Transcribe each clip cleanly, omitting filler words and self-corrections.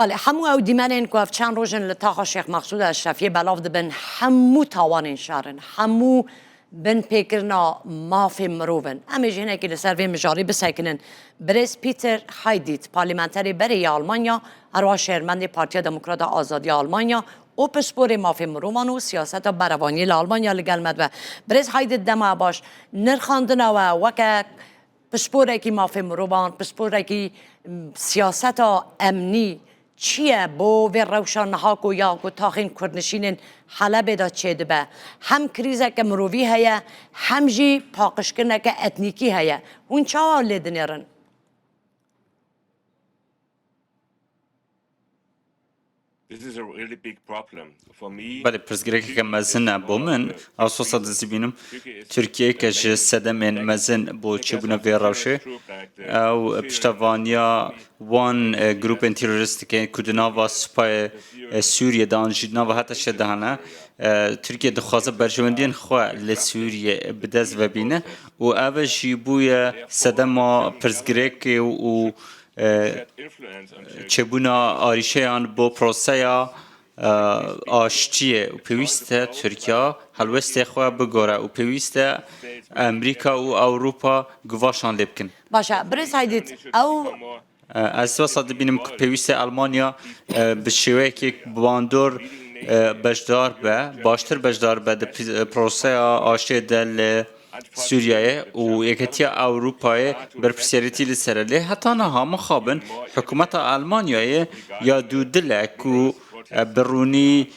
بله همو او دیمنین که اف چند روزن لطاقه شیخ مقصود اشرفیه بلاف دبن همو تاوانین شارن همو بن پیکرنا مافی مروون امی جهنه که لسر وی مجاری بسکنن بریس پیتر هایدیت پارلیمنتری بری آلمانیا اروا شهرمند پارتی دموکرات آزادی آلمانیا او پسپور مافی مروان و سیاست بروانی لآلمانیا لگلمد و بریس هایدیت دما باش نرخاندن و وکه پسپوره کی مافی مروان پسپوره کی سیاست امنی چیه بو و روشان ها کو یا کو تاخین کردنشین حلب دا چه دبه هم کریزه که مروی هیا هم جی پاقشکنه که اتنیکی هیا اون چه لیدنیرن بله پرسگره که مزن بومن اساسا دزبینم ترکیه که ج سدمن مزن بو چبونه وی روشه او پشتوانیا وان گروپ تروریست که کدنا و سپای سوریه دانجینا و حتی شدهانه ترکیه دخوازه برجوندین خواه لسوریه بدز و بینه و او جیبوی سدما پرسگره که و چبونا آریشه آن با پروسه آشتیه و پیوسته ترکیه هلوسته خواه بگوره و پیوسته امریکا و اروپا گواشان لبکن باشه برس هایدیت او از واسه بینم که پیوسته آلمانیا به شیوه که باندور بجدار به باشتر بجدار به پروسه آشتیه دل سوریه و یکیتی اروپای برپرسیاریتی لسراله حتی نه مخابن حکومت آلمانیای یا دو دلک و برونی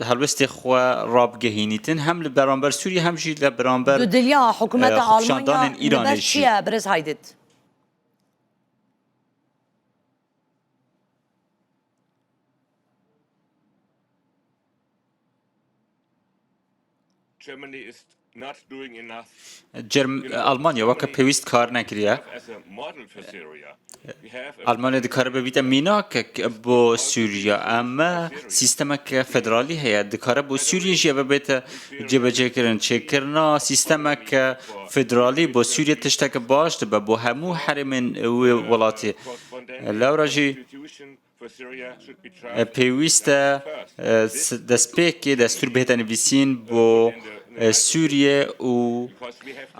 هلوست خوا راب گهینیتن هم لبرانبر سوریه هم جی لبرانبر دو دلیا حکومت آلمانیا ایران چیه برس هایدیت آلمانیا وقت پیوست کار نکریه آلمانیا دکار ببیت مینا که با سوریا اما سیستم که فدرالی هست دکار با سوریا جیب ببیت جیب جکرن چکرنا سیستم که فدرالی با سوریا تشتک باش دب با همو حرمن ولاتی لوراجی پیوست دستپیک دستور بهتن ویسین با سوریه و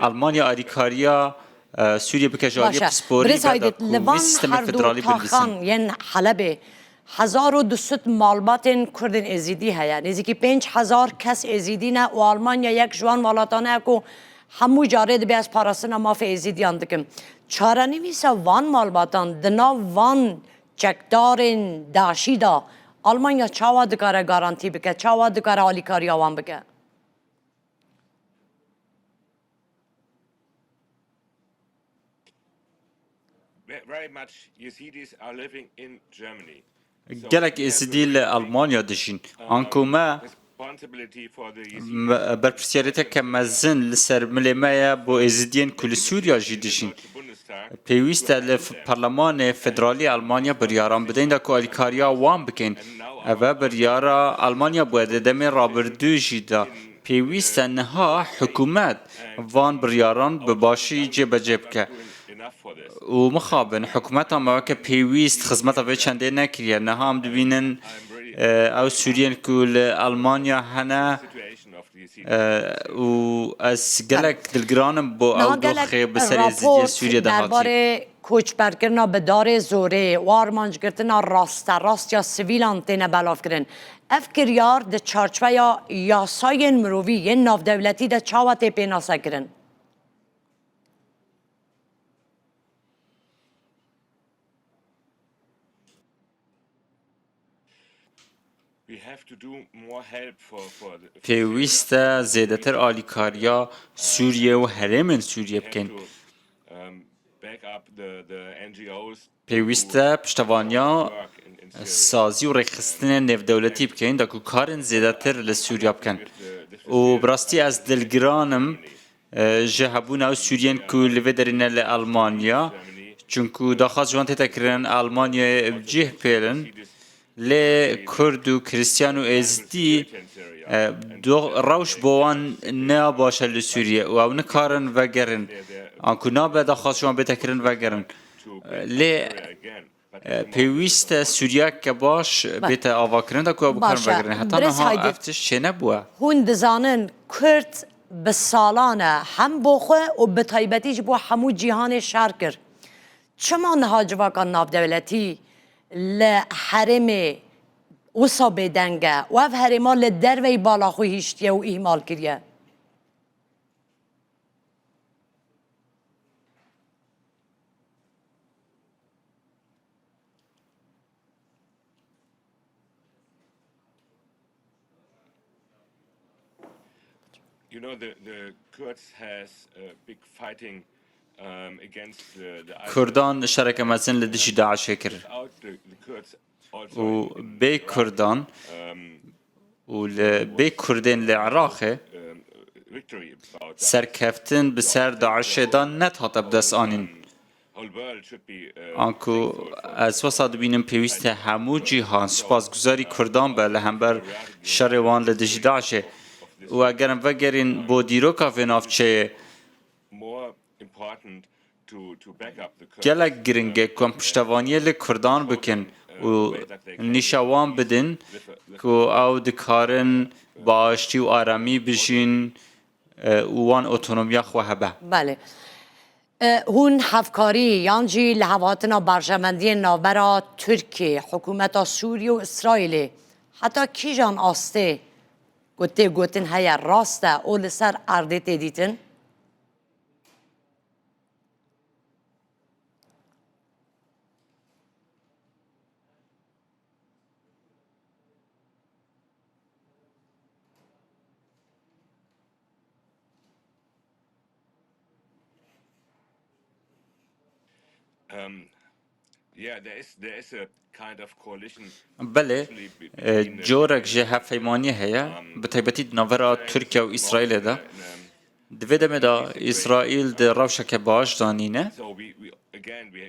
آلمانیا آریکاریا سوریه بکجاری پسپوری بعد کوی سیستم فدرالی بلویسین ین حلب 1200 معلومات کردن ازیدی هیا نزدیکی 5000 کس ازیدی نه و آلمانیا یک جوان ولاتانه کو همو جارد به از پاراستنا مافی ازیدی اندکم چارانی ویسا وان معلوماتان دنا وان چکدارن داشیدا آلمانیا چاوا دکاره گارانتی بکه چاوا دکاره آلیکاریا وان بکه گلک ازیدی آلمانیا دشین آنکوما برپرسیاریت که مزن لسر ملیمه با ازیدین کل سوریا جیدشین پیوست پارلمان فدرالی آلمانیا بریاران بدین دا که آلیکاریا وان بکن اوه بریارا آلمانیا باید دمی رابردو جیدا پیوست نها حکومت وان بریاران بباشی جب جب که و مخابن حکومت هم که پیوست خدمت و چنده نکریه نه هم دبینن او سورین کل آلمانیا هنه و از گلک دلگرانم با او دوخه بسر ازیدی سوریه دهاتی درباره کوچ برگرنا به دار زوره و آرمانج گرتنا راست یا سویلان تینه بلاف کرن افکر یار ده چارچوه یا یاسای مروی یه ناف دولتی ده چاوات پیناسه کرن پیوسته زیادتر آلیکاریا سوریه و هرمن سوریه بکن پیوسته پشتوانیا سازی و رخصتن نف دولتی بکن دکو کارن زیادتر لسوریا بکن و براستی از دلگرانم جهبون او سوریان که لوه درینه لألمانیا چونکو داخل جوان تکرن آلمانیا جه پیلن ل کرد و کریستیان و ازدی دو روش بوان نه باشه لسوریه و او نکارن وگرن آنکو نابه داخل شما بتکرن وگرن ل پیویست سوریا که باش بیت آواکرین دا که بکرن باشه. بگرن حتی برس نها هایدی. افتش چه نبوه هون دزانن کرد بسالانه هم بخواه و به طایبتیش بو همو جیهان شهر کرد چما نها جواکان ناف دولتی لحرم اوسا بدنگه و اف حرما لدروی بالا خوی هشتیه و ایمال کریه You know, the Kurds has big fighting against the ISIS. کردان شرک مزن لدیش داعش کرد Without the Kurds also و in بی Iraq, کردان و بی کردین لعراق victory about that. سرکفتن بسر داعش دان نتهات بدست آنین Whole world should be آنکو از وسط بینم پیوست همو جیهان سپاسگزاری کردان به لهمبر شروان لدیش داعشه و اگرم وگرین با دیروکا فنافچه more important to back up the Kurds. گلک گرنگه کم پشتوانی لکردان بکن و نشوان بدن که او دکارن با آشتی و آرامی بشین وان اتونومیا خواه به بله هون هفکاری یانجی لحواتنا برجمندی نابرا ترکیه حکومت سوریه و اسرائیل حتی کی جان آسته گوتن هیا راسته او لسر ارده تدیتن Yeah, there is a kind of coalition. بله جورک جه هفیمانی هیا به طیبتی نوورا ترکیه و اسرائیل ده دویدم دا اسرائیل ده روشک باش دانینه So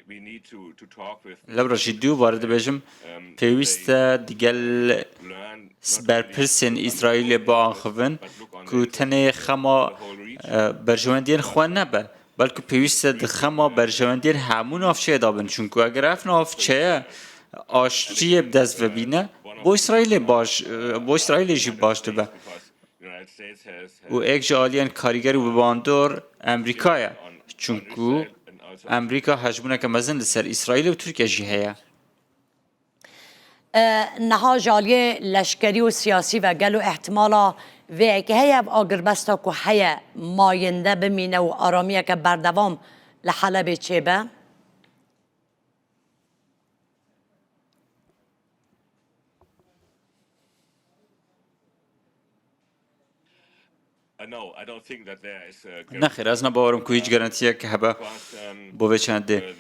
we need to talk with لبرا جدیو وارد بجم پیوست دیگل learn برپرسین اسرائیل با آنخوون که تنه خما برجواندین خوان نبه بلکه پیوست خما برجواندین همون آفچه دابن چون که اگر افن آفچه آشتی بدست و بینه با اسرائیل جی باش دبه because United States has و ایک جالیان کاریگر و باندور امریکایه چون که امریکا هجمونه که مزن لسر اسرائیل و ترکیه جی هیا نها جالیه لشکری و سیاسی و گلو احتمالا و که هیا اگر بستا که هیا ماینده بمینه و آرامیه که بردوام لحلب چه به no, I don't think that there is a نخیر از نباورم که هیچ گرانتیه که هبه بوه چنده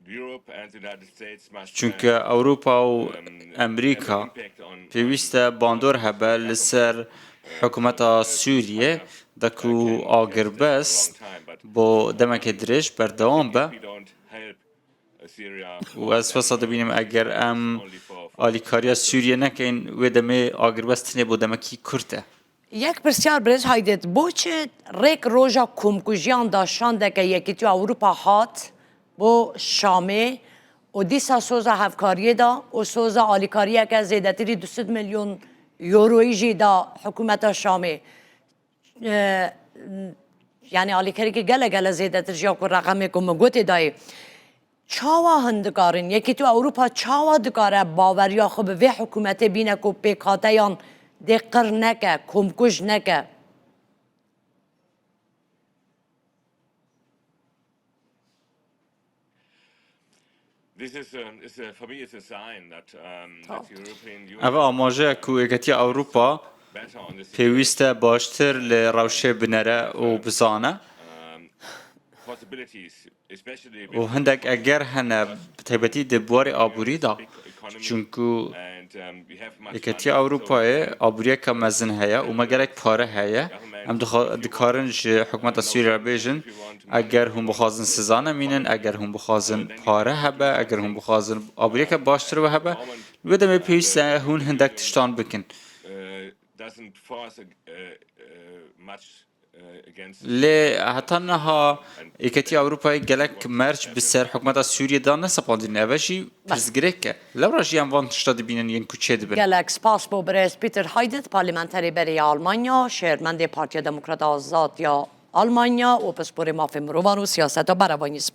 Europe and the United States must چونکه اروپا و امریکا پیوست باندور هبه لسر حکومت سوریه دکو آگر بست با دمک درش بردوام به we don't help Syria و از فساد بینیم اگر ام آلیکاریا سوریه نکن و دمه آگر بست با دمکی کرده یک پرسیار برز هایدت بو چه ریک روژا کمکوژیان داشتان ده که یکی تو اروپا هات بو شامه و دیسا سوزا هفکاریه دا و سوزا آلیکاریه که زیده تری 200 میلیون یورویی جی دا حکومت شامه یعنی آلیکاری که گله زیده تر جا که رقمه که مگوتی دایی چاوا هندگارن یکی تو اروپا چاوا دگاره باوریا خو به وی حکومت بینه که پیکاته یان دقر نکه کمکش نکه This is for me it's a sign that that the European Union اوه آماجه که اگتی اروپا better on this پیوست باشتر لروشه بنره و بزانه possibilities, especially و هندک اگر هنه تیبتی دبوار آبوری دا چونکو and we have much اگتی اروپای آبوری که مزن هیا و مگرک پاره هیا هم دکارن جه حکومت سوریه را بیجن اگر هم بخوازن سزانه مینن اگر هم بخوازن پاره هبه اگر هم بخوازن آبوری که باشتر و هبه و دمه پیوست هون هندک تشتان بکن doesn't force much against لی حتی نها ایکتی اروپای گلک مرج بسر حکومت سوریه دا نسپاندین اوشی پرزگریکه لورا جیان وان تشتاد بینن ین کوچه دبن گلک سپاس بو برس پیتر هایدت پارلمانتری بری آلمانیا شهرمند پارتی دموکرات آزاد یا آلمانیا و پسپور مافی مروان و سیاست و بروانی